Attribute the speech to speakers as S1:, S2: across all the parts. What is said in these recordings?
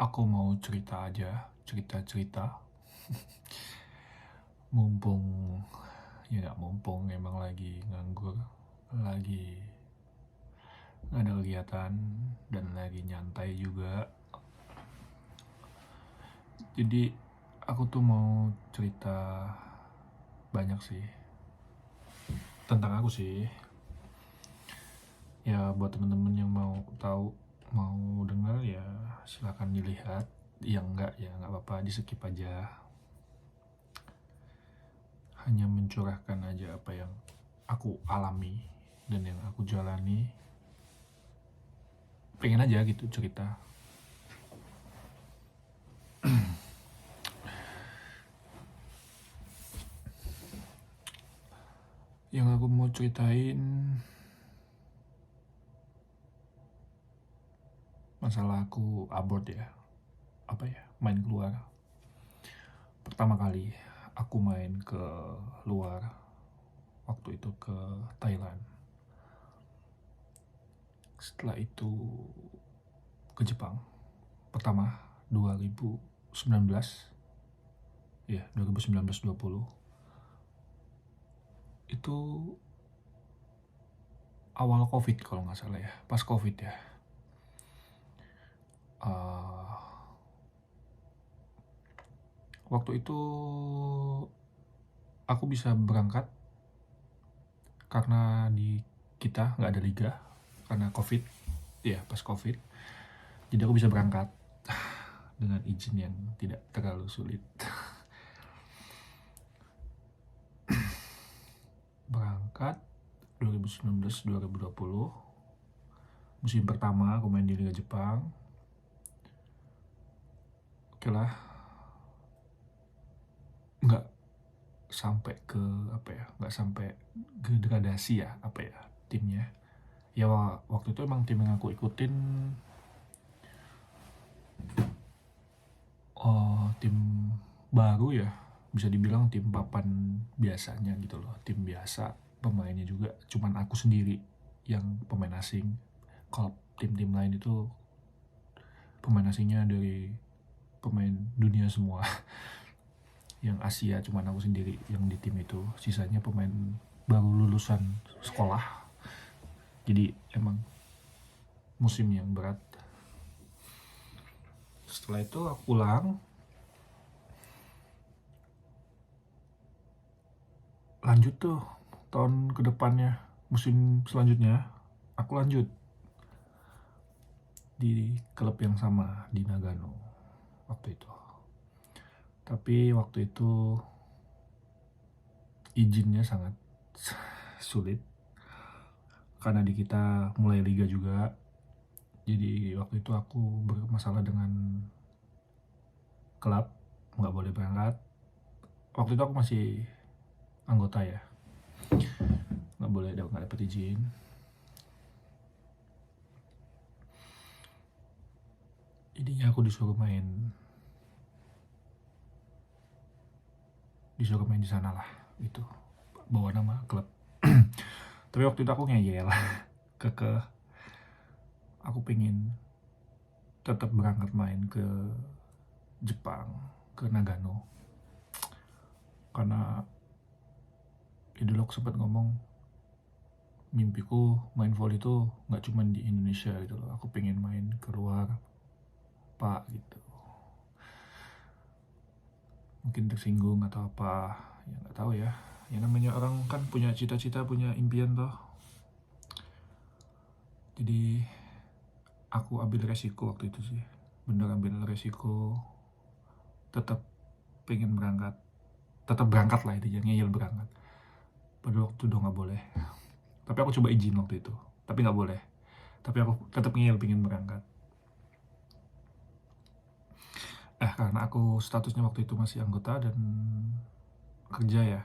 S1: Aku mau cerita aja, cerita-cerita. Mumpung, ya nggak mumpung, emang lagi nganggur, lagi nggak ada kegiatan, dan lagi nyantai juga. Jadi aku tuh mau cerita banyak sih, tentang aku sih. Ya buat temen-temen yang mau tahu, mau dengar ya silakan dilihat. Yang enggak ya nggak apa-apa, di skip aja. Hanya mencurahkan aja apa yang aku alami dan yang aku jalani. Pengen aja gitu cerita. Yang aku mau ceritain masalah aku abroad ya. Apa ya, main keluar. Pertama kali aku main ke luar, waktu itu ke Thailand. Setelah itu ke Jepang. Pertama 2019. Ya, 2019-20. Itu awal Covid kalau nggak salah ya. Pas Covid ya. Uh, Waktu itu aku bisa berangkat karena di kita nggak ada liga karena Covid. Ya, pas Covid. Jadi aku bisa berangkat dengan izin yang tidak terlalu sulit. Berangkat 2019-2020. Musim pertama aku main di Liga Jepang. Oke lah. Nggak sampai ke apa ya, nggak sampai ke degradasi ya, apa ya, timnya. Ya waktu itu emang tim yang aku ikutin tim baru ya, bisa dibilang tim papan biasanya gitu loh, tim biasa. Pemainnya juga cuman aku sendiri yang pemain asing. Kalau tim-tim lain itu pemain asingnya dari pemain dunia semua. Yang Asia cuman aku sendiri yang di tim itu, sisanya pemain baru lulusan sekolah. Jadi emang musim yang berat. Setelah itu aku pulang, lanjut tuh tahun kedepannya, musim selanjutnya aku lanjut di klub yang sama di Nagano waktu itu. Tapi waktu itu izinnya sangat sulit karena di kita mulai liga juga. Jadi waktu itu aku bermasalah dengan klub, nggak boleh berangkat. Waktu itu aku masih anggota ya, nggak dapet izin. Jadinya aku disuruh main di sana lah gitu, bawa nama klub. Tapi waktu itu aku ngeyel, aku pengen tetap berangkat main ke Jepang, ke Nagano, karena dulu aku sempat ngomong mimpiku main volley itu nggak cuma di Indonesia gitu loh, aku pengen main keluar pak gitu. Mungkin tersinggung atau apa ya, nggak tahu ya. Ya namanya orang kan punya cita-cita, punya impian toh. Jadi aku ambil resiko waktu itu sih, bener ambil resiko, tetap pengen berangkat, tetap berangkat lah, intinya ngeyel berangkat. Pada waktu udah nggak boleh, tapi aku coba izin waktu itu, tapi nggak boleh. Tapi aku tetap ngeyel pengen berangkat. Karena aku statusnya waktu itu masih anggota dan kerja ya,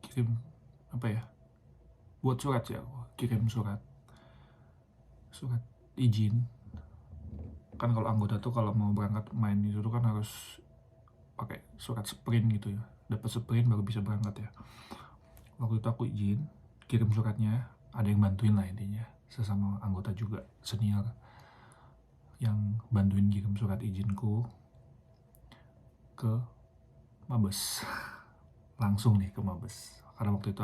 S1: kirim apa ya, buat surat sih aku, kirim surat izin. Kan kalau anggota tuh kalau mau berangkat main itu tuh kan harus pakai surat sprint gitu ya, dapat sprint baru bisa berangkat ya. Waktu itu aku izin, kirim suratnya, ada yang bantuin lah intinya, sesama anggota juga senior yang bantuin kirim surat izinku ke Mabes. Langsung nih ke Mabes, karena waktu itu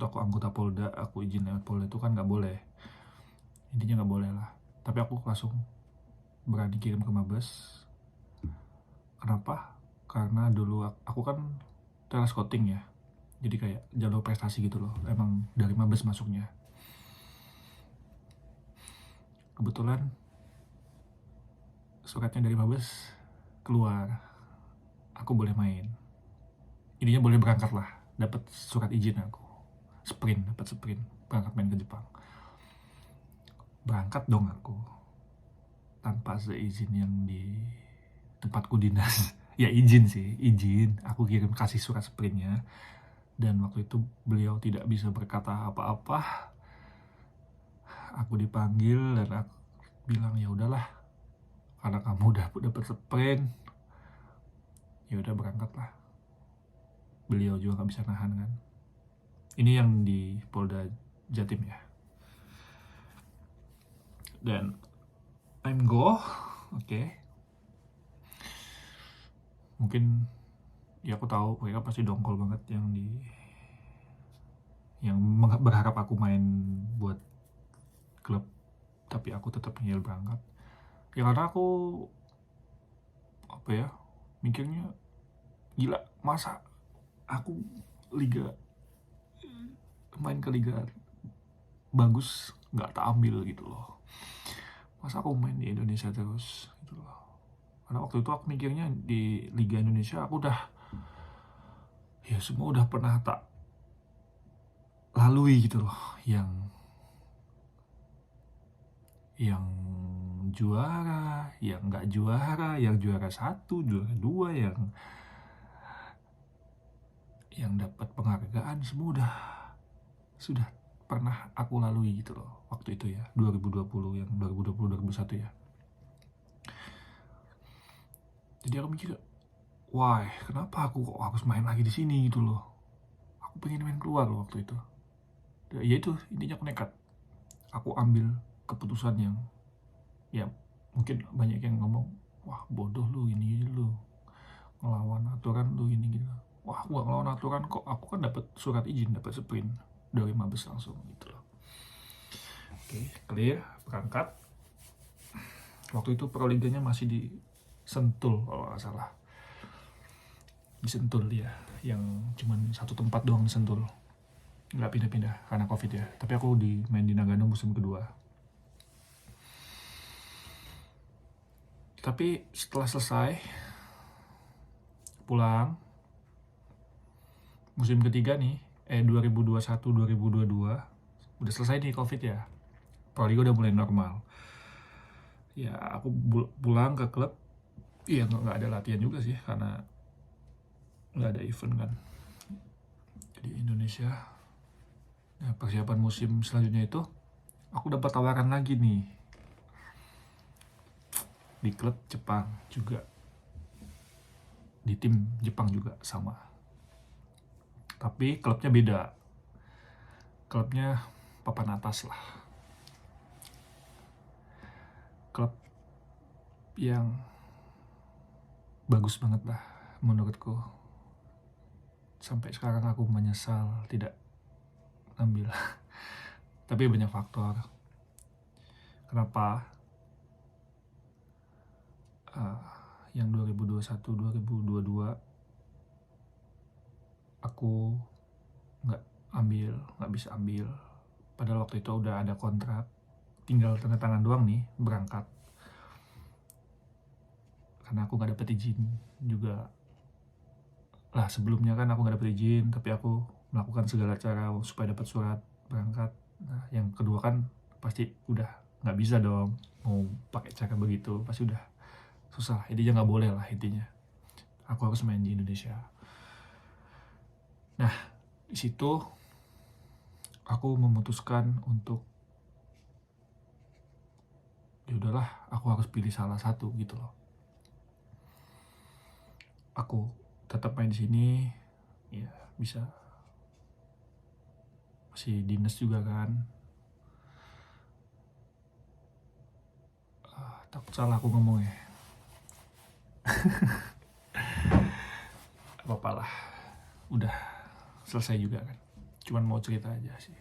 S1: aku anggota Polda, aku izin lewat Polda itu kan nggak boleh, intinya nggak boleh lah, tapi aku langsung berani kirim ke Mabes. Kenapa? Karena dulu aku kan telescouting ya, jadi kayak jalur prestasi gitu loh, emang dari Mabes masuknya. Kebetulan suratnya dari Mabes keluar, aku boleh main, intinya boleh berangkat lah, dapat surat izin aku, dapat sprint berangkat main ke Jepang. Berangkat dong aku tanpa seizin yang di tempatku dinas. Ya izin sih, izin, aku kasih surat sprintnya, dan waktu itu beliau tidak bisa berkata apa-apa. Aku dipanggil dan aku bilang ya udahlah, karena kamu udah dapat sprint, ya udah berangkatlah. Beliau juga nggak bisa nahan kan. Ini yang di Polda Jatim ya. Dan I'm go, oke. Mungkin ya aku tahu mereka pasti dongkol banget yang berharap aku main buat klub, tapi aku tetap nyel berangkat ya, karena aku mikirnya gila, masa aku main ke liga bagus nggak tak ambil gitu loh, masa aku main di Indonesia terus gitu loh. Karena waktu itu aku mikirnya di Liga Indonesia aku semua udah pernah tak lalui gitu loh, yang juara, yang nggak juara, yang juara 1, juara 2, yang dapat penghargaan, semua sudah pernah aku lalui gitu loh waktu itu ya, 2020 2021 ya. Jadi aku mikir, wah kenapa aku kok harus main lagi di sini gitu loh, aku pengen main keluar loh waktu itu. Ya itu intinya, aku nekat, aku ambil keputusan yang ya mungkin banyak yang ngomong, wah bodoh lu, ini lu ngelawan aturan lu, ini gitu. Wah aku gak ngelawan aturan kok, aku kan dapat surat izin, dapat sprint dari Mabes langsung gitu loh. Oke, clear, berangkat. Waktu itu Proliganya masih di Sentul kalau nggak salah, di Sentul dia, yang cuman satu tempat doang di Sentul, nggak pindah-pindah karena COVID ya. Tapi aku main di Nagano musim kedua. Tapi setelah selesai pulang musim ketiga nih, 2021-2022 udah selesai nih COVID ya, Proliga udah mulai normal. Ya aku pulang ke klub, ya nggak ada latihan juga sih karena nggak ada event kan di Indonesia. Nah persiapan musim selanjutnya itu aku dapat tawaran lagi nih di klub Jepang juga, di tim Jepang juga sama, tapi klubnya beda, klubnya papan atas lah, klub yang bagus banget lah menurutku. Sampai sekarang aku menyesal tidak ambil. Tapi banyak faktor kenapa yang 2021-2022 aku nggak bisa ambil, padahal waktu itu udah ada kontrak, tinggal tanda tangan doang nih berangkat. Karena aku nggak dapet izin juga lah, sebelumnya kan aku nggak dapet izin, tapi aku melakukan segala cara supaya dapat surat berangkat. Nah yang kedua kan pasti udah nggak bisa dong, mau pakai cara begitu pasti udah susah, intinya nggak boleh lah, intinya aku harus main di Indonesia. Nah di situ aku memutuskan untuk ya udahlah, aku harus pilih salah satu gitu loh. Aku tetap main di sini ya, bisa masih dinas juga kan, Salah aku ngomongnya. Apa-apalah, udah selesai juga kan. Cuman mau cerita aja sih.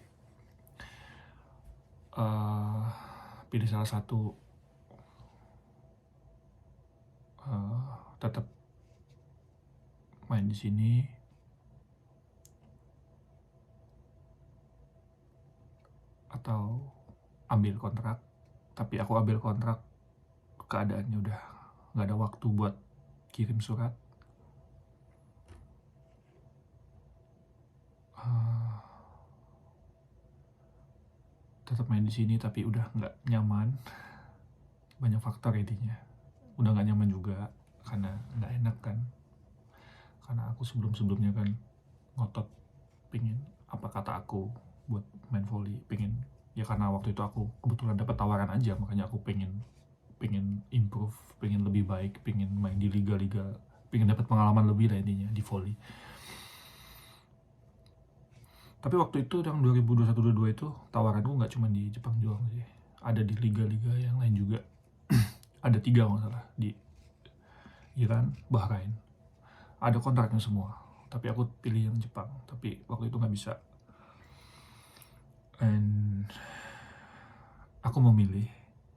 S1: Pilih salah satu, tetap main di sini atau ambil kontrak. Tapi aku ambil kontrak, keadaannya udah nggak ada waktu buat kirim surat. Tetap main di sini tapi udah nggak nyaman. Banyak faktor intinya. Udah nggak nyaman juga karena nggak enak kan. Karena aku sebelumnya kan ngotot pingin apa kata aku buat main volley, pingin ya karena waktu itu aku kebetulan dapat tawaran aja, makanya aku pengen improve, pengen lebih baik, pengen main di liga-liga, pengen dapat pengalaman lebih lah intinya di volley. Tapi waktu itu yang 2021-22 itu tawaranku nggak cuma di Jepang doang sih, ada di liga-liga yang lain juga. Ada 3 nggak salah, di Iran, Bahrain, ada kontraknya semua. Tapi aku pilih yang Jepang, tapi waktu itu nggak bisa. And aku memilih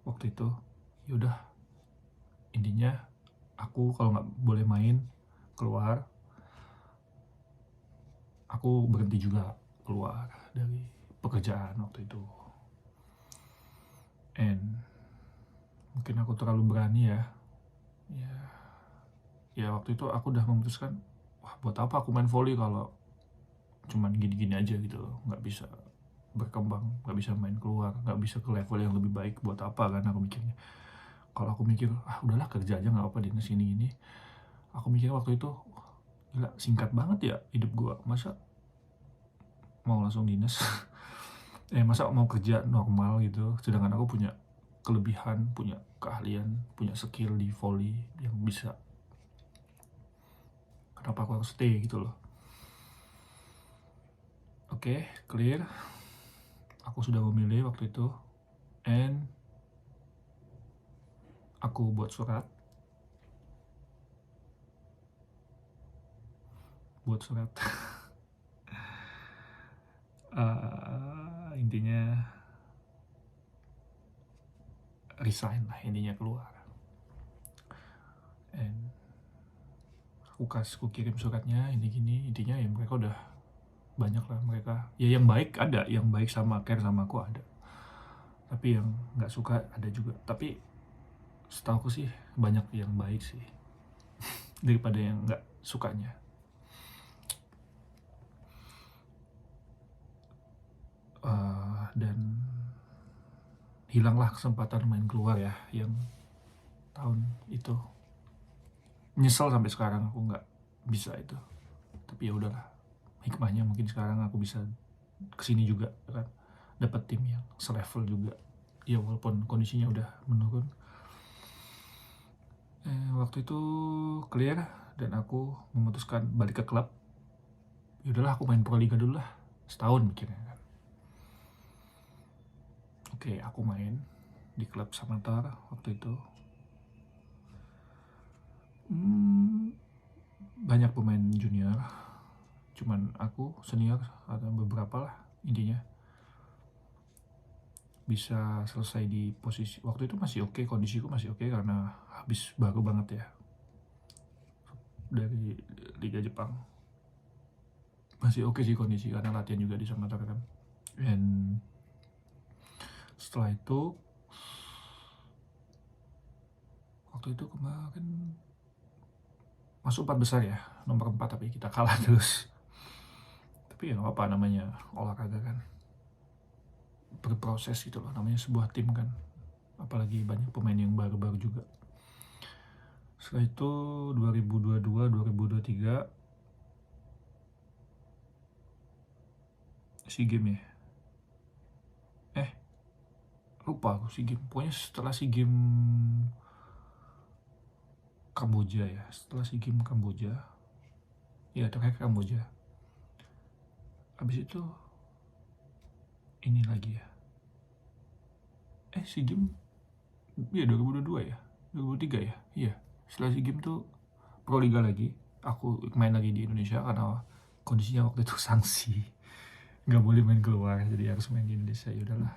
S1: waktu itu, yaudah intinya aku kalau nggak boleh main keluar, aku berhenti juga keluar dari pekerjaan waktu itu. And mungkin aku terlalu berani ya waktu itu aku udah memutuskan, wah buat apa aku main volley kalau cuman gini-gini aja gitu loh, nggak bisa berkembang, nggak bisa main keluar, nggak bisa ke level yang lebih baik, buat apa kan aku mikirnya. Kalau aku mikir, udahlah kerja aja nggak apa di sini gini. Aku mikir waktu itu, gila singkat banget ya hidup gua, masa mau langsung dinas. Masa mau kerja normal gitu, sedangkan aku punya kelebihan, punya keahlian, punya skill di volley yang bisa. Kenapa aku harus stay gitu loh. Oke, clear. Aku sudah memilih waktu itu, and aku buat surat. Intinya resign lah, intinya keluar. And aku kirim suratnya, intinya ya mereka udah banyak lah, mereka ya yang baik ada, yang baik sama care sama aku ada, tapi yang nggak suka ada juga. Tapi setahu aku sih banyak yang baik sih daripada yang nggak sukanya. Dan hilanglah kesempatan main keluar ya yang tahun itu. Nyesel sampai sekarang aku nggak bisa itu, tapi ya udahlah, hikmahnya mungkin sekarang aku bisa kesini juga kan, dapat tim yang selevel juga ya walaupun kondisinya udah menurun. Waktu itu clear dan aku memutuskan balik ke klub. Ya udahlah aku main Pro Liga dulu lah, setahun mikirnya kan. Oke, aku main di klub Samatar waktu itu. Banyak pemain junior, cuman aku senior ada beberapa lah, intinya bisa selesai di posisi waktu itu masih oke, kondisiku masih oke karena habis baru banget ya dari Liga Jepang. Masih oke sih kondisi karena latihan juga di Samatar kan. And setelah itu waktu itu kemarin masuk 4 besar ya, nomor 4 tapi kita kalah terus. Tapi ya nggak apa, namanya olahraga kan, berproses gitu loh, namanya sebuah tim kan, apalagi banyak pemain yang baru-baru juga. Setelah itu 2022 2023 SEA Games ya, lupa aku SEA Games, pokoknya setelah SEA Games Kamboja ya, setelah SEA Games Kamboja ya, terakhir Kamboja. Habis itu ini lagi ya, SEA Games Iya 2022 ya, 2023 ya, iya. Setelah SEA Games tuh Proliga lagi, aku main lagi di Indonesia karena kondisinya waktu itu sanksi, nggak boleh main keluar, jadi harus main di Indonesia. Ya udahlah,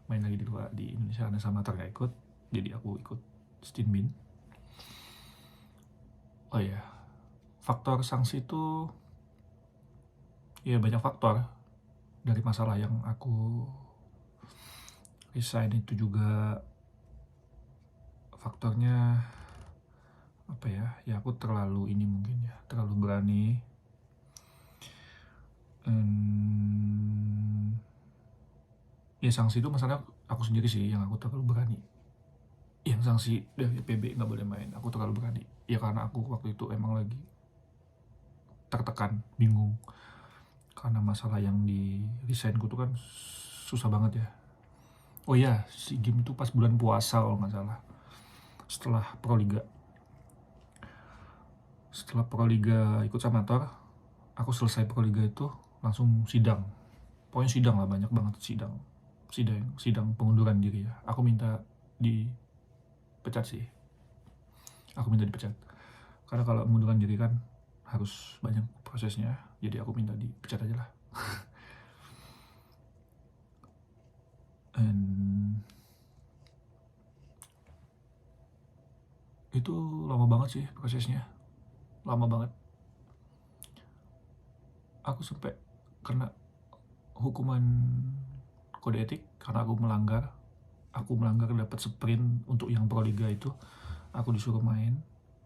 S1: main lagi di luar di Indonesia karena Samatar nggak ikut, jadi aku ikut Stinbin. Oh iya, faktor sanksi itu ya banyak faktor. Dari masalah yang aku resign itu juga faktornya apa ya, ya aku terlalu ini mungkin ya, terlalu berani. Ya sanksi itu masalah aku sendiri sih, yang aku terlalu berani. Yang sanksi dari PB nggak boleh main, aku terlalu berani. Ya karena aku waktu itu emang lagi tertekan, bingung. Karena masalah yang di resignku tuh kan susah banget ya. Oh iya, si game itu pas bulan puasa kalau nggak salah. Setelah Proliga. Setelah Proliga ikut Samator, aku selesai Proliga itu langsung sidang. Pokoknya sidang lah, banyak banget sidang. Sidang pengunduran diri ya. Aku minta dipecat sih. Aku minta dipecat. Karena kalau pengunduran diri kan harus banyak prosesnya. Jadi aku minta dipecat aja lah. And itu lama banget sih prosesnya. Lama banget. Aku sampai kena hukuman kode etik karena aku melanggar dapat sprint untuk yang Proliga itu. Aku disuruh main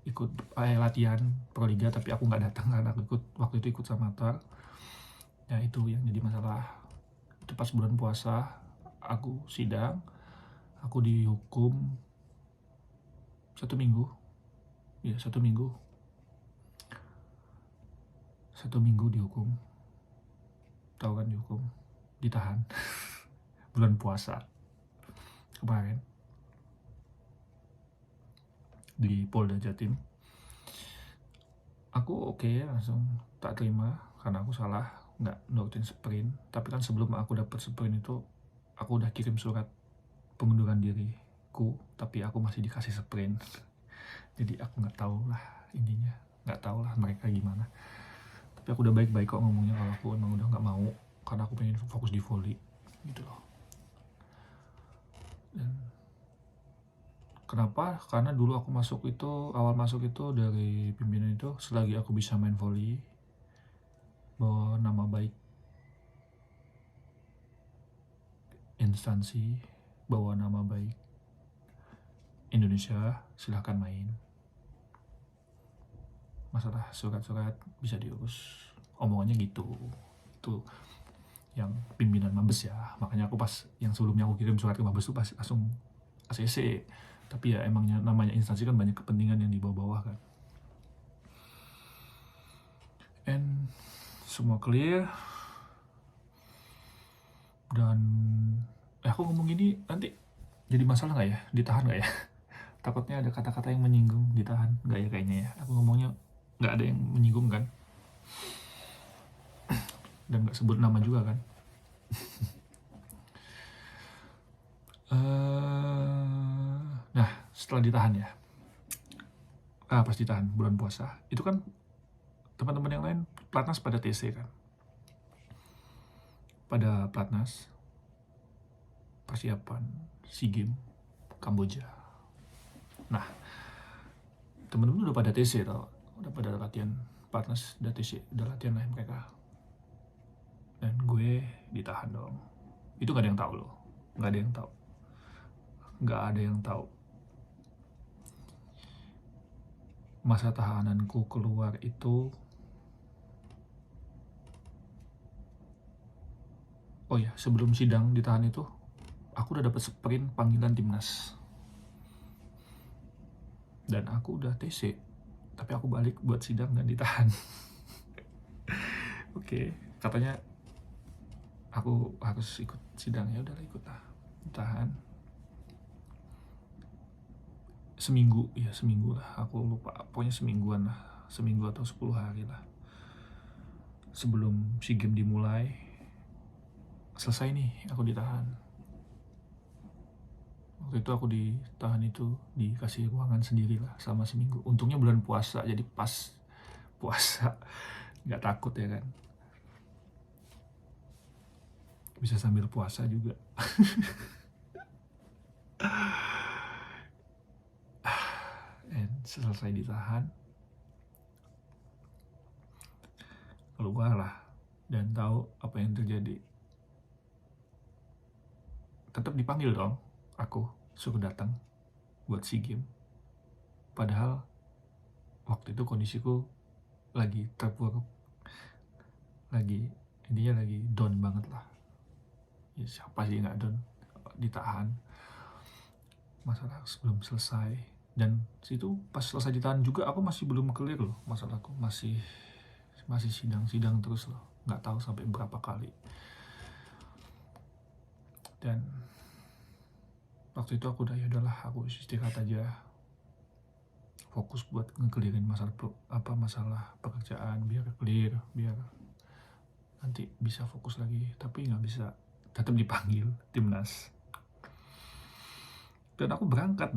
S1: ikut latihan Proliga, tapi aku nggak datang karena aku waktu itu ikut Samatar. Ya itu yang jadi masalah. Itu pas bulan puasa aku sidang, aku dihukum 1 minggu. Ya 1 minggu dihukum. Tahu kan dihukum, ditahan. Bulan puasa kemarin di Polda Jatim. Aku oke, langsung tak terima karena aku salah nggak nurutin sprint. Tapi kan sebelum aku dapat sprint itu aku udah kirim surat pengunduran diriku, tapi aku masih dikasih sprint. Jadi aku nggak tahu lah intinya, nggak tahu lah mereka gimana. Tapi aku udah baik-baik kok ngomongnya kalau aku emang udah nggak mau karena aku pengen fokus di volley gitu loh. Dan kenapa? Karena dulu aku awal masuk itu dari pimpinan itu, selagi aku bisa main volley, bawa nama baik instansi, bawa nama baik Indonesia, silahkan main. Masalah surat-surat bisa diurus, omongannya gitu. Itu yang pimpinan Mabes ya. Makanya aku pas yang sebelumnya aku kirim surat ke Mabes itu pas langsung ACC. Tapi ya emangnya namanya instansi kan banyak kepentingan yang di bawah-bawah kan. And semua clear. Dan aku ngomong gini nanti jadi masalah nggak ya? Ditahan nggak ya? Takutnya ada kata-kata yang menyinggung, ditahan nggak ya kayaknya ya? Aku ngomongnya nggak ada yang menyinggung kan? Dan nggak sebut nama juga kan? Nah, setelah ditahan ya, pas ditahan bulan puasa, itu kan teman-teman yang lain Platnas pada TC kan, pada Platnas persiapan SEA Games Kamboja. Nah, temen-temen udah pada TC tau, udah pada latihan Platnas, udah TC, udah latihan lah mereka. Dan gue ditahan dong. Itu gak ada yang tahu loh, gak ada yang tahu, gak ada yang tahu. Masa tahananku keluar itu, oh ya, sebelum sidang ditahan itu, aku udah dapet sprint panggilan timnas. Dan aku udah TC, tapi aku balik buat sidang dan ditahan. Oke, katanya aku harus ikut sidang, ya udahlah ikut lah, ditahan. Seminggu lah, aku lupa, pokoknya semingguan lah, seminggu atau 10 hari lah sebelum SEA Games dimulai. Selesai nih, aku ditahan. waktu itu aku ditahan itu, dikasih ruangan sendiri lah selama seminggu. Untungnya bulan puasa, jadi pas puasa nggak takut ya kan, bisa sambil puasa juga. And selesai ditahan, keluar lah dan tahu apa yang terjadi. Tetap dipanggil dong, aku suruh datang buat SEA Games. Padahal waktu itu kondisiku lagi terpuruk, intinya lagi down banget lah. Ya siapa sih nggak down, ditahan, masalah belum selesai. Dan situ pas selesai ditahan juga aku masih belum clear loh masalahku, masih sidang terus loh, nggak tahu sampai berapa kali. Dan waktu itu aku udah, ya udahlah, aku istirahat aja, fokus buat ngekelirin masalah pekerjaan, biar clear, biar nanti bisa fokus lagi. Tapi nggak bisa, tetap dipanggil timnas. Dan aku berangkat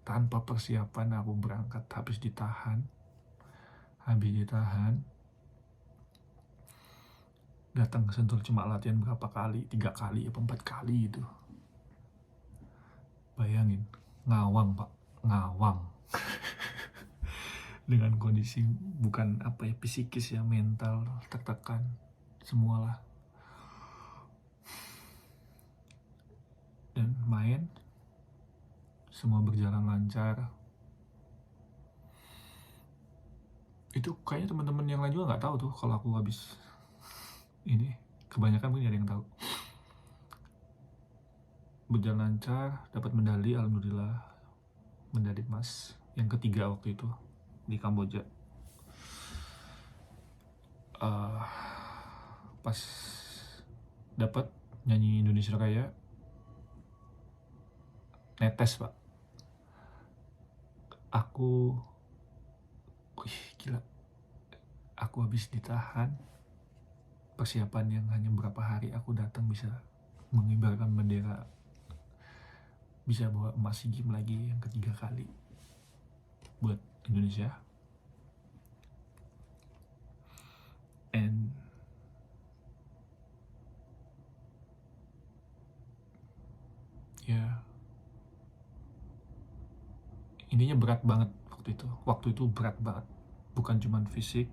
S1: tanpa persiapan. Aku berangkat habis ditahan, datang ke Sentul cuma latihan berapa kali, 3 kali apa 4 kali gitu. Bayangin, ngawang pak, ngawang. Dengan kondisi bukan psikis ya, mental tertekan semualah. Dan main, semua berjalan lancar. Itu kayaknya teman-teman yang lain juga nggak tahu tuh kalau aku habis ini, kebanyakan mungkin ada yang tahu. Berjalan lancar, dapat medali, alhamdulillah, medali emas yang ketiga waktu itu di Kamboja. Pas dapat nyanyi Indonesia Raya, netes pak, aku gila, aku habis ditahan, persiapan yang hanya berapa hari, aku datang bisa mengibarkan bendera, bisa bawa emas SEA Games lagi yang ketiga kali buat Indonesia. And ya, intinya berat banget waktu itu berat banget, bukan cuma fisik,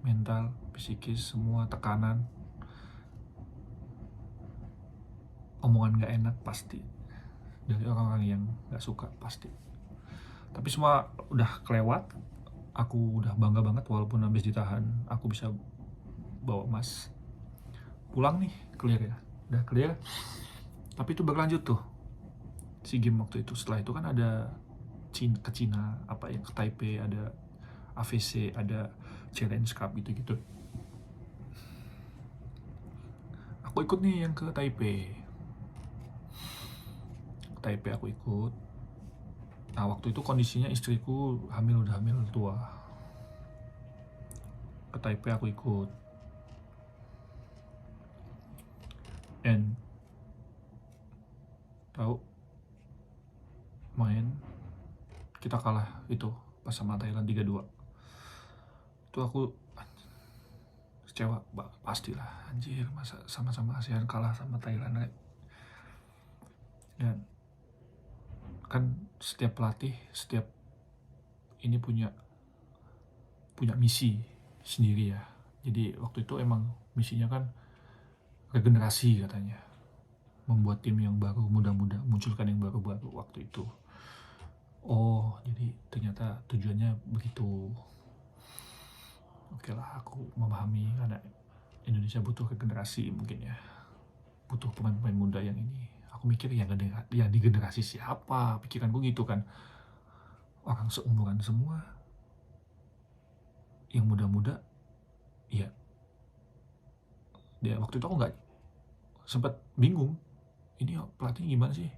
S1: mental, psikis, semua tekanan, omongan gak enak pasti dari orang-orang yang gak suka pasti. Tapi semua udah kelewat, aku udah bangga banget. Walaupun habis ditahan, aku bisa bawa emas, pulang nih, clear ya, udah clear. Tapi itu berlanjut tuh SEA Games waktu itu. Setelah itu kan ada ke Cina, ke Taipei, ada AVC, ada Challenge Cup gitu-gitu. Aku ikut nih yang ke Taipei aku ikut. Nah waktu itu kondisinya istriku udah hamil tua. Ke Taipei aku ikut, and tahu main, kita kalah itu pas sama Thailand 3-2. Itu aku kecewa, pastilah, anjir, masa sama-sama ASEAN kalah sama Thailand. Dan kan setiap pelatih, setiap ini punya misi sendiri ya. Jadi waktu itu emang misinya kan regenerasi katanya, membuat tim yang baru, muda-muda, munculkan yang baru-baru waktu itu. Oh, jadi ternyata tujuannya begitu. Oke lah, aku memahami, karena Indonesia butuh regenerasi mungkin ya, butuh pemain-pemain muda yang ini. Aku mikir yang di generasi siapa, pikiranku gitu kan, orang seumuran semua, yang muda-muda ya. Dia waktu itu aku nggak, sempat bingung, ini pelatihnya gimana sih,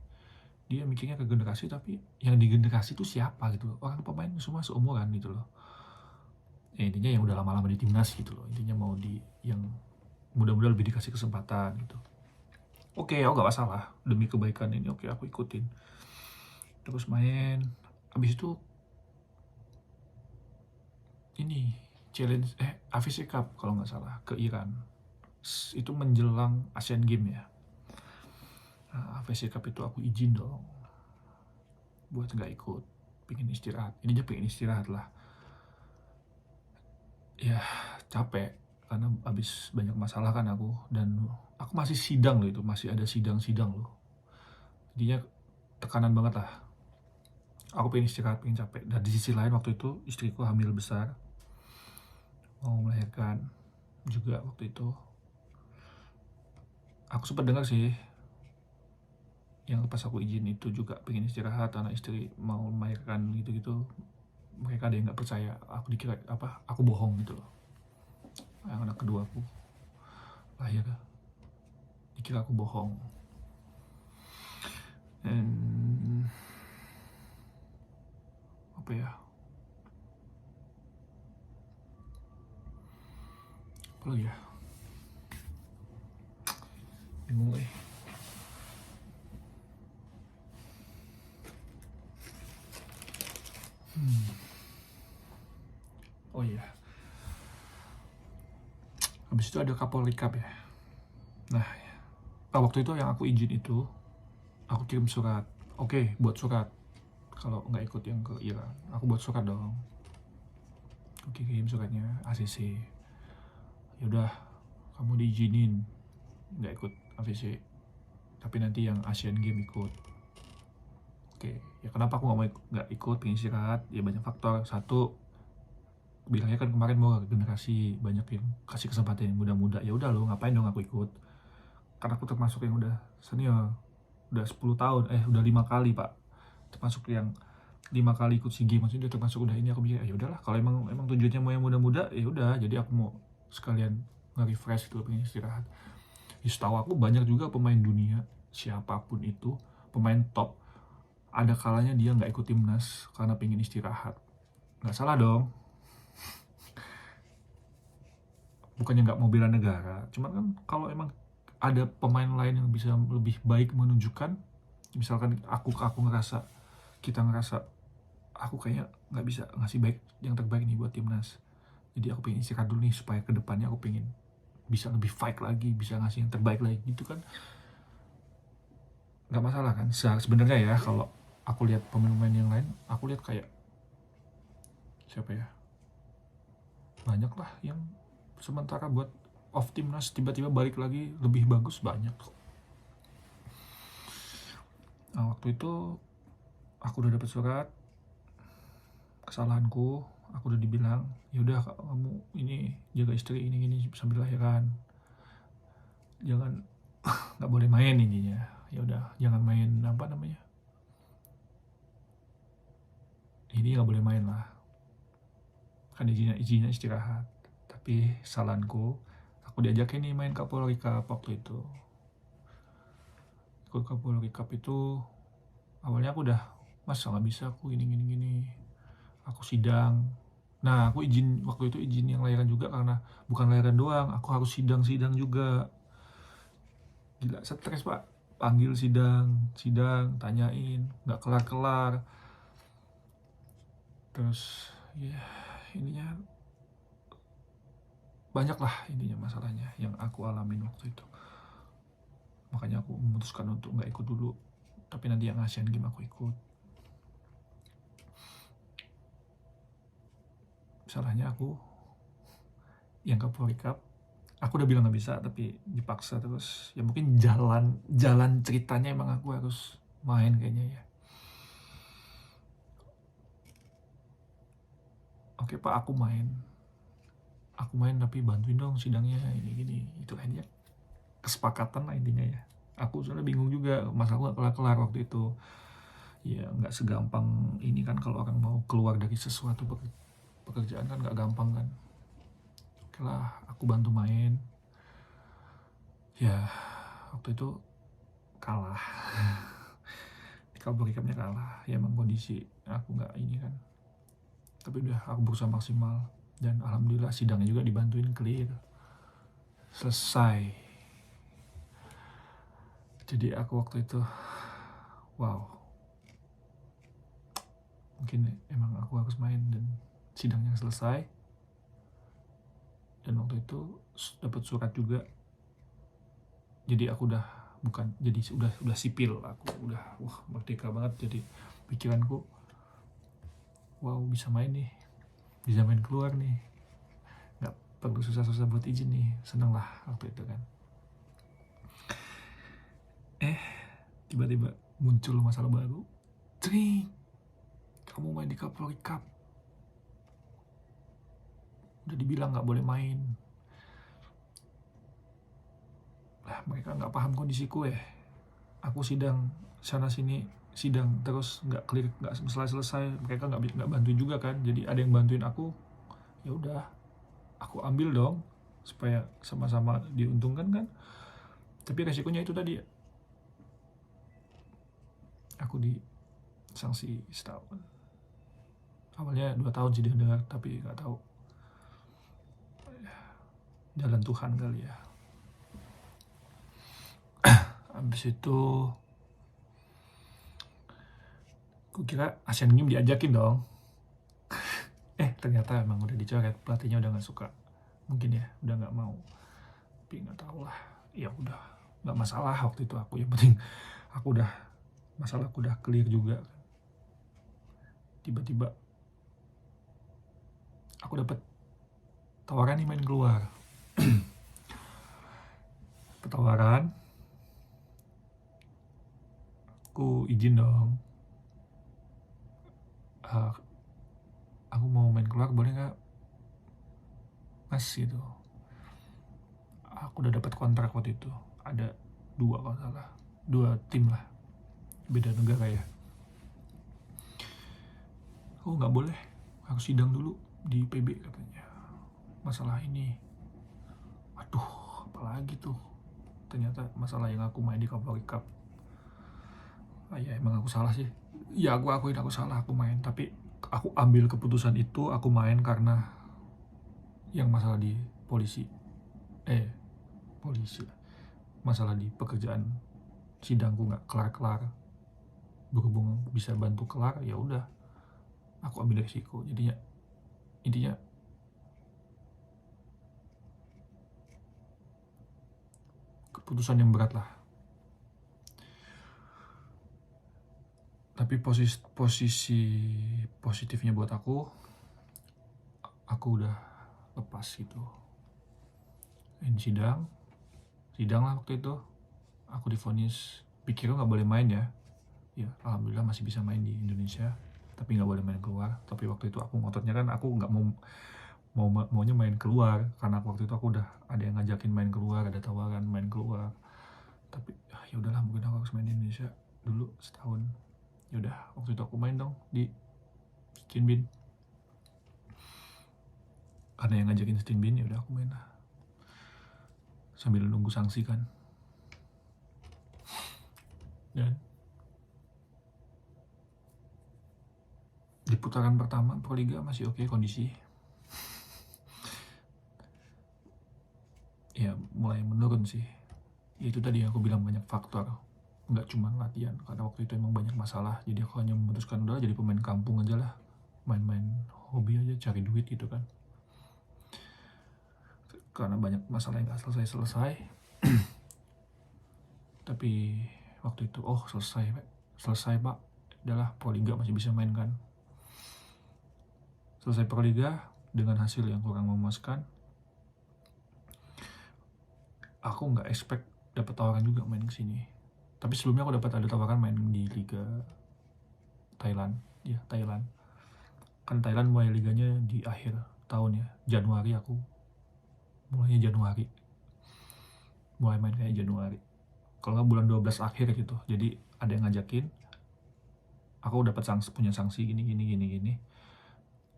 S1: dia mikirnya ke generasi tapi yang di generasi itu siapa gitu loh. Orang pemain semua seumuran gitu loh ya, intinya yang udah lama-lama di timnas gitu loh. Intinya mau yang muda-muda lebih dikasih kesempatan gitu. Oke, aku gak masalah, demi kebaikan ini oke aku ikutin. Terus main, habis itu ini challenge AFC Cup kalau nggak salah ke Iran. Itu menjelang Asian Games ya. Nah, AFC Cup itu aku izin dong buat nggak ikut, pengen istirahat. Ini aja pengen istirahat lah. Ya capek karena abis banyak masalah kan aku, dan aku masih sidang loh, itu masih ada sidang-sidang loh. Jadinya tekanan banget lah. Aku pengen istirahat, pengen capek. Dan di sisi lain waktu itu istriku hamil besar, mau melahirkan juga waktu itu. Aku sempat dengar sih yang pas aku izin itu juga pengen istirahat karena istri mau melahirkan gitu-gitu. Mereka ada yang nggak percaya, aku dikira aku bohong gitu loh. Yang anak kedua aku lahir, dikira aku bohong. Dan apa ya, apa lagi ya, bingung Oh iya, habis itu ada Kapolri Cup ya. Nah waktu itu yang aku izin itu aku kirim surat. Oke, buat surat kalau nggak ikut yang ke Iran, aku buat surat dong. Aku kirim suratnya ACC, yaudah kamu diizinin nggak ikut ACC, tapi nanti yang Asian Games ikut. Oke, ya kenapa aku nggak ikut, pengen istirahat? Ya banyak faktor. Satu, bilangnya kan kemarin mau generasi banyak yang kasih kesempatan yang muda-muda. Ya udah lo ngapain dong aku ikut? Karena aku termasuk yang udah senior, udah 10 tahun, udah 5 kali pak, termasuk yang 5 kali ikut SEA Games, maksudnya udah termasuk udah ini. Aku pikir ya udahlah, kalau emang tujuannya mau yang muda-muda ya udah, jadi aku mau sekalian nge-refresh gitu, pengen istirahat. Ya, setahu aku banyak juga pemain dunia, siapapun itu, pemain top, ada kalanya dia nggak ikut timnas karena pengen istirahat. Nggak salah dong, bukannya nggak mau bela negara, cuman kan kalau emang ada pemain lain yang bisa lebih baik menunjukkan, misalkan aku ngerasa, kita ngerasa aku kayaknya nggak bisa ngasih baik yang terbaik nih buat timnas, jadi aku pengen istirahat dulu nih supaya kedepannya aku pengen bisa lebih fight lagi, bisa ngasih yang terbaik lagi gitu kan, nggak masalah kan sebenarnya ya. Kalau aku lihat pemain-pemain yang lain, aku lihat kayak siapa ya, banyak lah yang sementara buat off timnas tiba-tiba balik lagi lebih bagus, banyak kok. Nah waktu itu aku udah dapet surat, kesalahanku, aku udah dibilang yaudah kamu ini jaga istri ini sambil lahiran, jangan nggak boleh main intinya. Ya udah jangan main apa namanya, ini nggak boleh main lah, kan izinnya istirahat. Tapi salanku, aku diajakin nih main Kapolri Cup waktu itu. Ikut Kapolri Cup itu awalnya aku udah, masa nggak bisa aku gini, aku sidang. Nah aku izin waktu itu, izin yang lahiran juga karena bukan lahiran doang, aku harus sidang juga. Gila stres pak, panggil sidang tanyain nggak kelar. Terus ya ininya banyak lah intinya masalahnya yang aku alamin waktu itu. Makanya aku memutuskan untuk nggak ikut dulu, tapi nanti yang Asian Games aku ikut. Salahnya aku yang Kapolri Cup, aku udah bilang nggak bisa tapi dipaksa terus. Ya mungkin jalan ceritanya emang aku harus main kayaknya ya. Oke pak, aku main tapi bantuin dong sidangnya ini gini itu aja, kesepakatan lah intinya ya. Aku soalnya bingung juga, masalah nggak kelar waktu itu. Ya nggak segampang ini kan, kalau orang mau keluar dari sesuatu pekerjaan kan nggak gampang kan. Oke lah, aku bantu main. Ya waktu itu kalah. Kapolri Cup-nya kalah. Ya emang kondisi aku nggak ini kan. Tapi udah aku berusaha maksimal. Dan alhamdulillah sidangnya juga dibantuin clear. Selesai. Jadi aku waktu itu, wow, mungkin emang aku harus main, dan sidangnya selesai, dan waktu itu dapat surat juga. Jadi aku udah bukan, jadi udah sipil, aku udah merdeka banget. Jadi pikiranku, wow, bisa main nih, bisa main keluar nih, nggak perlu susah-susah buat izin nih. Seneng lah waktu itu kan. Tiba-tiba muncul masalah baru. Cering, kamu main di Kapolri Cup, udah dibilang nggak boleh main. Lah mereka nggak paham kondisiku ya. Aku sidang sana sini, sidang terus nggak clear, nggak selesai. Mereka nggak bantuin juga kan. Jadi ada yang bantuin aku, ya udah aku ambil dong supaya sama-sama diuntungkan kan. Tapi resikonya itu tadi, aku di sanksi setahun. Awalnya 2 tahun sih dia dengar, tapi nggak tahu, jalan Tuhan kali ya. Habis itu aku kira Asian Games diajakin dong. Ternyata emang udah dicoret, pelatihnya udah nggak suka. Mungkin ya udah nggak mau, tapi nggak tahu lah. Ya udah, nggak masalah waktu itu aku, yang penting aku udah, masalah aku udah clear juga. Tiba-tiba aku dapat tawaran nih main keluar. Tawaran, aku izin dong. Aku mau main keluar, boleh nggak mas gitu. Aku udah dapat kontrak waktu itu, ada 2 kalau salah, 2 tim lah, beda negara ya. Oh nggak boleh, harus sidang dulu di PB katanya, masalah ini. Aduh, apalagi tuh, ternyata masalah yang aku main di Kapolri Cup. Ya emang aku salah sih, ya aku akuin aku salah, aku main. Tapi aku ambil keputusan itu, aku main karena yang masalah di polisi, masalah di pekerjaan sidangku nggak kelar-kelar. Berhubung bisa bantu kelar, ya udah aku ambil resiko. Jadinya intinya keputusan yang berat lah. Tapi posisi positifnya buat aku udah lepas gitu. Ini sidang lah waktu itu, aku divonis, pikirnya nggak boleh main ya. Ya alhamdulillah masih bisa main di Indonesia, tapi nggak boleh main keluar. Tapi waktu itu aku ngototnya kan, aku nggak maunya main keluar, karena waktu itu aku udah ada yang ngajakin main keluar, ada tawaran main keluar. Tapi ya udahlah, mungkin aku harus main di Indonesia dulu setahun. Ya udah, waktu itu aku main dong di Stinbin, karena yang ngajakin Stinbin, ya udah aku main lah sambil nunggu sanksi kan. Dan di putaran pertama Proliga masih oke kondisi, ya mulai menurun sih. Ya itu tadi yang aku bilang, banyak faktor, nggak cuma latihan, karena waktu itu emang banyak masalah. Jadi aku hanya memutuskan udah jadi pemain kampung aja lah, main-main hobi aja, cari duit gitu kan, karena banyak masalah yang nggak selesai. Tapi waktu itu selesai pak, udahlah, Proliga masih bisa main kan. Selesai Proliga dengan hasil yang kurang memuaskan. Aku nggak expect dapat tawaran juga main ke sini. Tapi sebelumnya aku dapat ada tawaran main di Liga Thailand. Ya, Thailand. Kan Thailand mulai liganya di akhir tahun ya, Januari. Aku mulainya Januari. Mulai main kayak Januari. Kalau nggak bulan 12 akhir gitu. Jadi ada yang ngajakin. Aku dapat punya sanksi gini.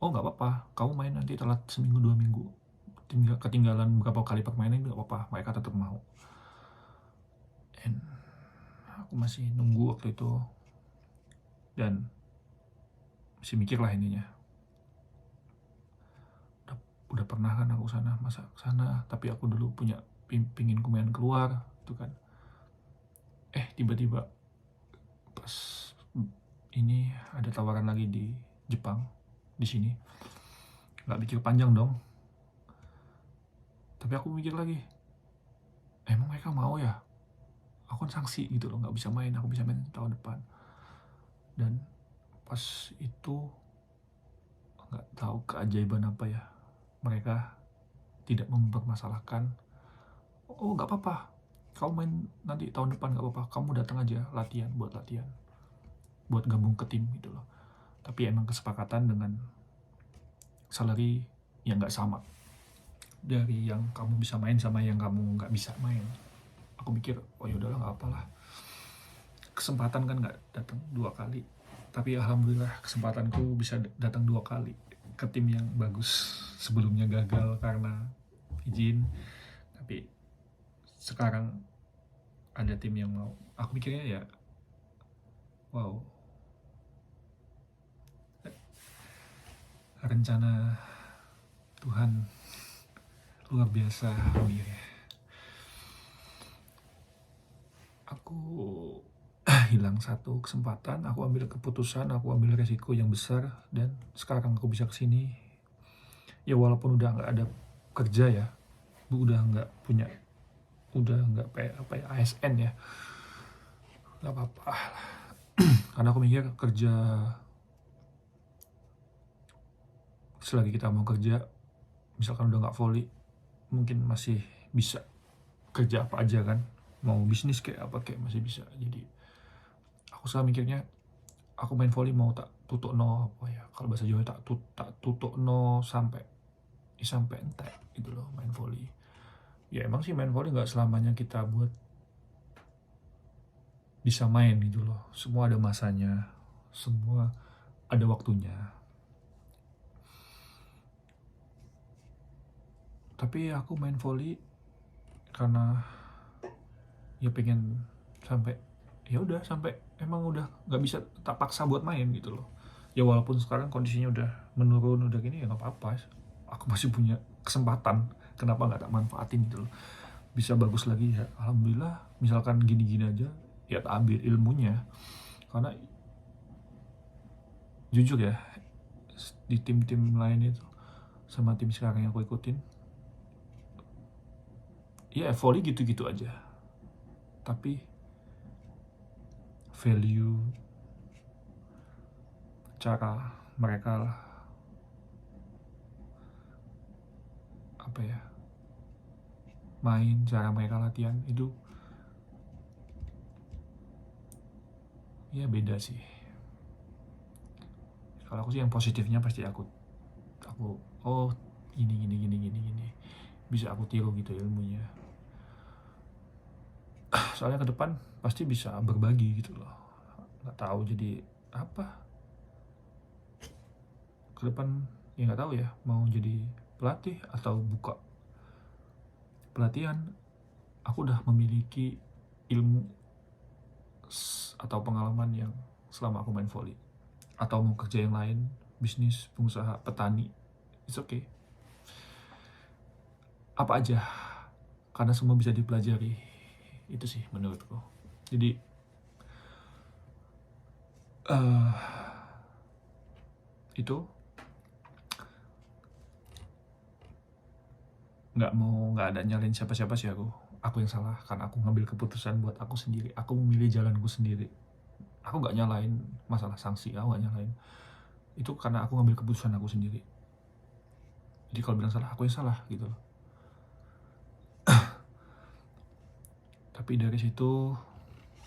S1: Oh nggak apa-apa, kamu main nanti telat seminggu 2 minggu, ketinggalan beberapa kali permainan nggak apa-apa, mereka tetap mau. And aku masih nunggu waktu itu, dan masih mikir lah ininya. Udah pernah kan aku masa sana, tapi aku dulu punya pingin main keluar itu kan. Tiba-tiba pas ini ada tawaran lagi di Jepang, di sini. Nggak pikir panjang dong, tapi aku mikir lagi, emang mereka mau ya? Aku kan sanksi gitu loh, nggak bisa main, aku bisa main tahun depan. Dan pas itu nggak tahu keajaiban apa ya, mereka tidak mempermasalahkan, oh nggak apa-apa, kamu main nanti tahun depan nggak apa-apa, kamu datang aja latihan, buat gabung ke tim gitu loh. Tapi emang kesepakatan dengan salary yang nggak sama dari yang kamu bisa main sama yang kamu nggak bisa main. Aku mikir, oh yaudahlah nggak apalah, kesempatan kan nggak datang 2 kali. Tapi alhamdulillah kesempatanku bisa datang 2 kali ke tim yang bagus. Sebelumnya gagal karena izin, tapi sekarang ada tim yang mau. Aku mikirnya ya, wow, rencana Tuhan luar biasa. Aku hilang satu kesempatan, aku ambil keputusan, aku ambil resiko yang besar, dan sekarang aku bisa kesini. Ya walaupun udah nggak ada kerja ya, udah nggak punya, udah nggak apa ya, ASN ya, nggak apa-apa. Karena aku mikir kerja, selagi kita mau kerja, misalkan udah nggak volley, mungkin masih bisa kerja apa aja kan, mau bisnis kayak apa kayak masih bisa. Jadi aku selalu mikirnya, aku main volley mau tak tutuk no apa ya, kalau bahasa Jawa tak tutuk no sampai entek gitu loh main volley. Ya emang sih main volley nggak selamanya kita buat bisa main gitu loh, semua ada masanya, semua ada waktunya. Tapi aku main volley karena ya pengen sampai, ya udah sampai emang udah nggak bisa tak paksa buat main gitu loh. Ya walaupun sekarang kondisinya udah menurun, udah gini, ya nggak apa-apa, aku masih punya kesempatan, kenapa nggak tak manfaatin gitu loh. Bisa bagus lagi ya alhamdulillah, misalkan gini-gini aja ya tak ambil ilmunya. Karena jujur ya, di tim-tim lain itu sama tim sekarang yang aku ikutin, ya volley gitu-gitu aja, tapi value, cara mereka apa ya, main, cara mereka latihan itu ya beda sih. Kalau aku sih yang positifnya pasti aku oh gini bisa aku tiru gitu ilmunya. Soalnya ke depan pasti bisa berbagi gitu loh, nggak tahu jadi apa ke depan, ya nggak tahu ya, mau jadi pelatih atau buka pelatihan. Aku udah memiliki ilmu atau pengalaman yang selama aku main volley, atau mau kerja yang lain, bisnis, pengusaha, petani, it's okay, apa aja, karena semua bisa dipelajari. Itu sih menurutku. Jadi itu nggak ada nyalain siapa-siapa sih. Aku yang salah karena aku ngambil keputusan buat aku sendiri, aku memilih jalanku sendiri. Aku nggak nyalain masalah sanksi, aku nggak nyalain itu, karena aku ngambil keputusan aku sendiri. Jadi kalau bilang salah, aku yang salah gitu loh. Tapi dari situ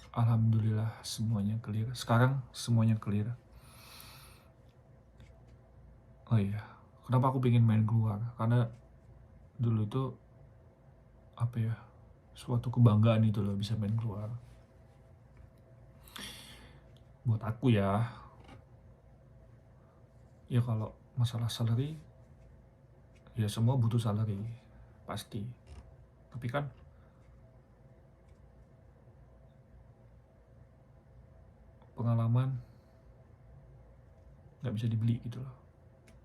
S1: alhamdulillah semuanya clear. Sekarang semuanya clear. Oh iya, kenapa aku pengen main keluar? Karena dulu itu apa ya, suatu kebanggaan itu loh bisa main keluar. Buat aku ya kalau masalah salary, ya semua butuh salary pasti. Tapi kan pengalaman nggak bisa dibeli gitu loh,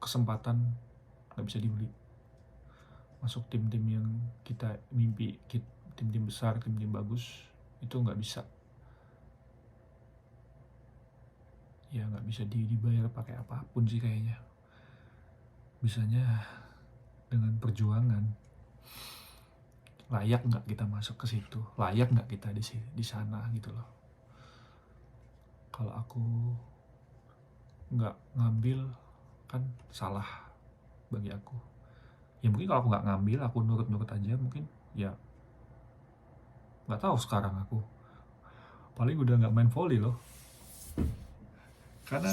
S1: kesempatan nggak bisa dibeli. Masuk tim-tim yang kita mimpi, tim-tim besar, tim-tim bagus, itu nggak bisa. ya nggak bisa dibayar pakai apapun sih kayaknya. Bisanya dengan perjuangan. Layak nggak kita masuk ke situ? Layak nggak kita di sana gitu loh. Kalau aku nggak ngambil kan salah bagi aku. Ya mungkin kalau aku nggak ngambil, aku nurut-nurut aja, mungkin ya nggak tahu sekarang aku paling udah nggak main volley loh. Karena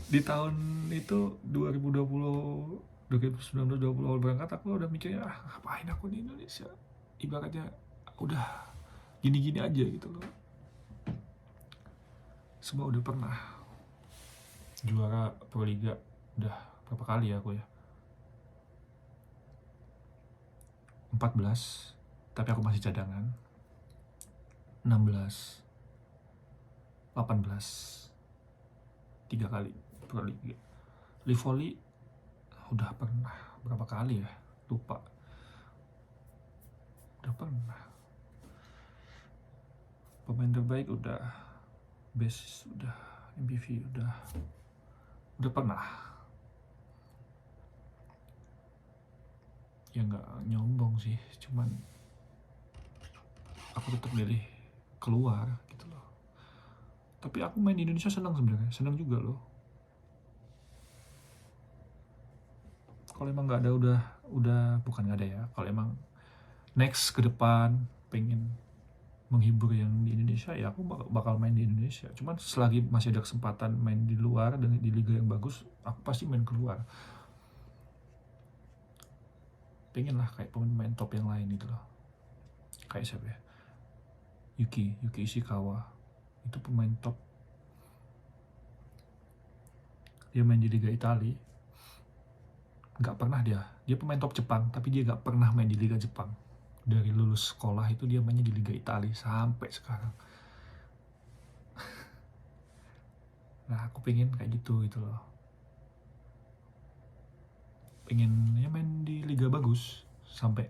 S1: di tahun itu 2020 awal berangkat, aku udah mikirnya ngapain aku di Indonesia, ibaratnya udah gini-gini aja gitu loh. Semua udah pernah juara Proliga udah berapa kali ya aku ya, 14, tapi aku masih cadangan. 16, 18, 3 kali Proliga. Live volley udah pernah berapa kali ya, lupa. Udah pernah. Pemain terbaik udah, best udah, MPV udah pernah. Ya nggak nyombong sih, cuman aku tetap milih keluar gitu loh. Tapi aku main di Indonesia senang sebenarnya, senang juga loh. Kalau emang nggak ada udah bukan nggak ada ya. Kalau emang next ke depan pengen menghibur yang di Indonesia, ya aku bakal main di Indonesia. Cuman selagi masih ada kesempatan main di luar dan di liga yang bagus, aku pasti main keluar. Pengen lah kayak pemain top yang lain gitu loh. Kayak siapa ya? Yuki Ishikawa. Itu pemain top. Dia main di Liga Italia. Nggak pernah dia pemain top Jepang, tapi dia nggak pernah main di Liga Jepang. Dari lulus sekolah itu dia mainnya di Liga Italia sampai sekarang. Nah aku pengen kayak gitu loh. Pengen ya main di liga bagus sampai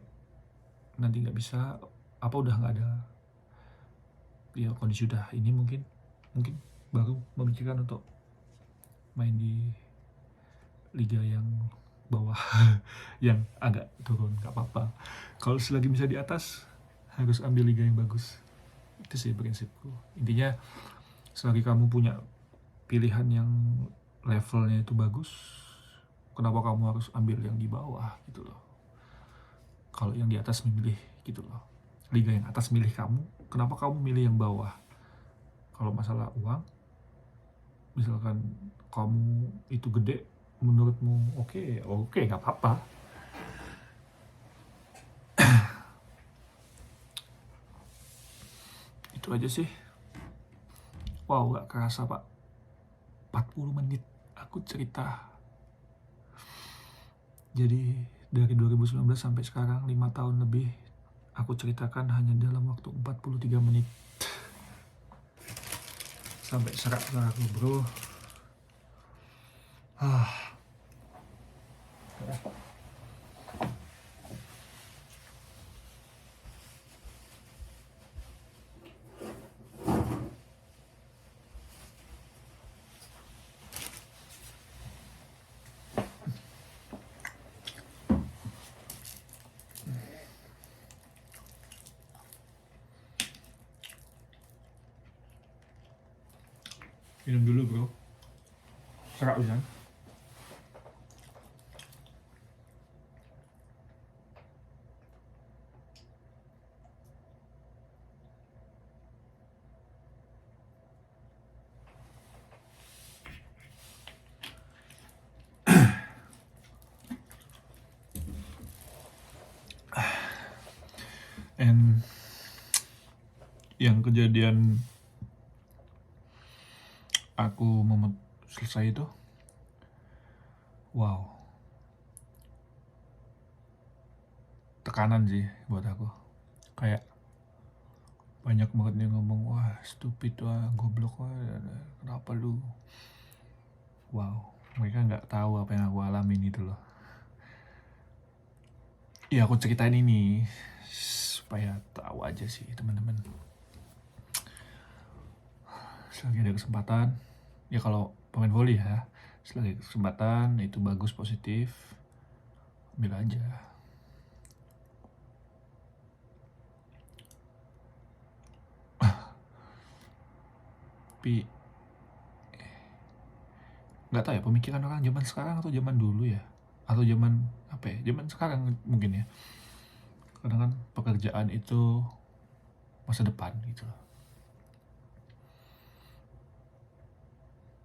S1: nanti nggak bisa, apa udah nggak ada ya kondisi udah ini, mungkin baru memikirkan untuk main di liga yang bawah yang agak turun, nggak apa-apa. Kalau selagi bisa di atas harus ambil liga yang bagus. Itu sih prinsipku. Intinya selagi kamu punya pilihan yang levelnya itu bagus, kenapa kamu harus ambil yang di bawah gitu loh. Kalau yang di atas memilih gitu loh, liga yang atas milih kamu, kenapa kamu milih yang bawah? Kalau masalah uang, misalkan kamu itu gede menurutmu, oke nggak apa-apa. Itu aja sih. Wow, gak kerasa pak, 40 menit aku cerita. Jadi dari 2019 sampai sekarang 5 tahun lebih, aku ceritakan hanya dalam waktu 43 menit. Sampai serak aku bro. Minum dulu bro, serak bisa. And yang kejadian aku selesai itu, wow, tekanan sih buat aku. Kayak banyak banget yang ngomong, wah stupid, wah goblok, wah kenapa lu. Wow, mereka nggak tahu apa yang aku alamin gitu loh. Ya aku ceritain ini supaya tahu aja sih teman-teman. selagi ada kesempatan, ya kalau pemain volley ya, selagi kesempatan itu bagus, positif, ambil aja. Tapi nggak tahu ya pemikiran orang zaman sekarang atau zaman dulu ya, atau zaman apa ya, zaman sekarang mungkin ya. Kadang kan pekerjaan itu masa depan gitu.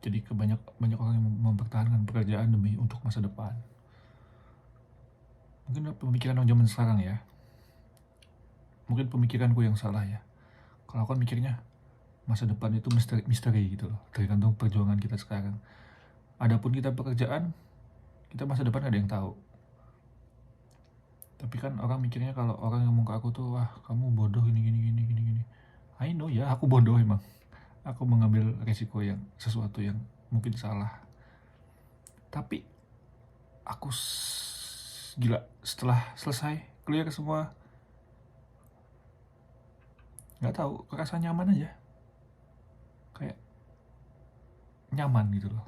S1: Jadi banyak orang yang mempertahankan pekerjaan demi untuk masa depan. Mungkin pemikiran orang zaman sekarang ya. Mungkin pemikiranku yang salah ya. Kalau aku kan mikirnya masa depan itu misteri gitu loh. Tergantung perjuangan kita sekarang. Adapun kita pekerjaan, kita masa depan gak ada yang tahu. Tapi kan orang mikirnya kalau orang ngomong ke aku tuh, wah kamu bodoh gini. I know ya, aku bodoh emang. Aku mengambil resiko yang sesuatu yang mungkin salah. Tapi aku gila, setelah selesai clear semua, nggak tahu, kerasa nyaman aja, kayak nyaman gitu loh.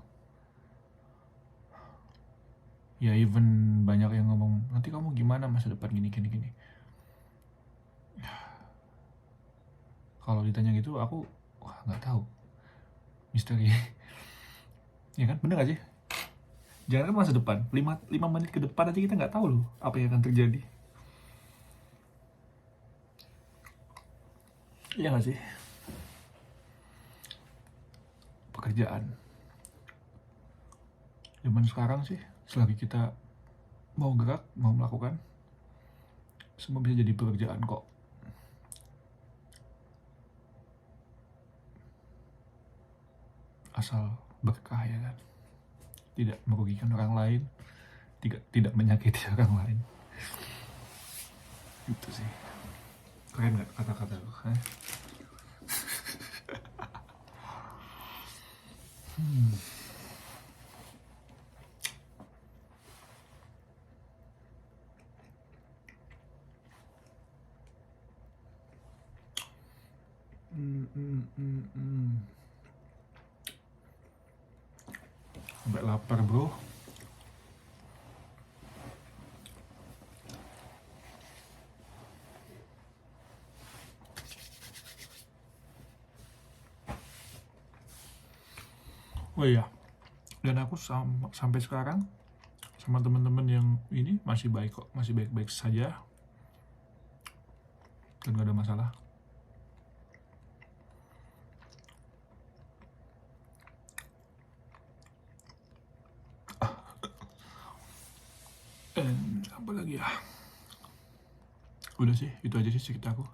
S1: Ya even banyak yang ngomong nanti kamu gimana masa depan gini. Kalau ditanya gitu aku nggak tahu, misteri. Ya kan, bener gak sih? Jangan kan masa depan, 5 menit ke depan aja kita nggak tahu loh apa yang akan terjadi. Iya gak sih? Pekerjaan zaman sekarang sih, selagi kita mau gerak, mau melakukan, semua bisa jadi pekerjaan kok. Asal berkah ya kan, tidak merugikan orang lain, tidak menyakiti orang lain. Itu sih keren gak kata-kata lu? Sampai lapar bro. Oh iya, dan aku sampai sekarang sama teman-teman yang ini masih baik kok, masih baik-baik saja dan gak ada masalah. Dan apa lagi ya, udah sih itu aja sih ceritaku.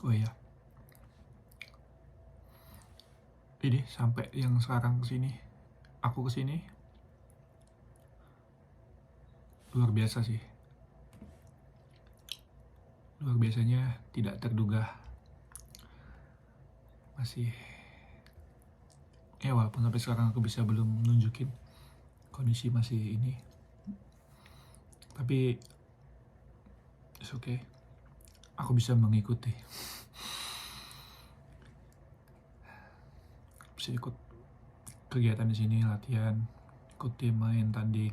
S1: Oh iya, ini sampai yang sekarang kesini, aku kesini luar biasa sih, luar biasanya tidak terduga. Masih ya, walaupun sampai sekarang aku bisa belum nunjukin kondisi masih ini, tapi it's okay, aku bisa mengikuti, bisa ikut kegiatan di sini, latihan, ikut tim, main, tanding.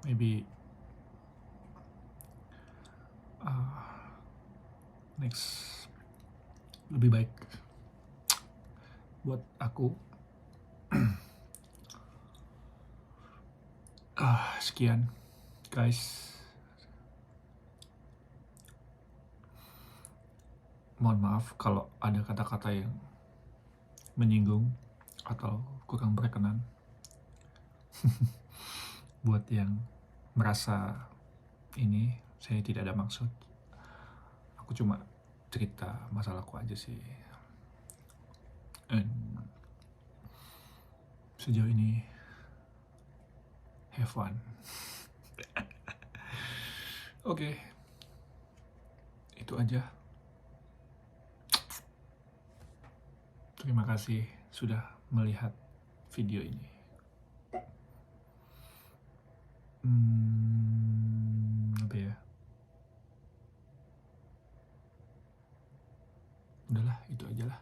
S1: Maybe next lebih baik buat aku. Sekian guys, mohon maaf kalau ada kata-kata yang menyinggung atau kurang berkenan. Buat yang merasa ini, saya tidak ada maksud, aku cuma cerita masalahku aja sih. And sejauh ini have fun. Oke, itu aja. Terima kasih sudah melihat video ini. Apa ya? itu aja lah.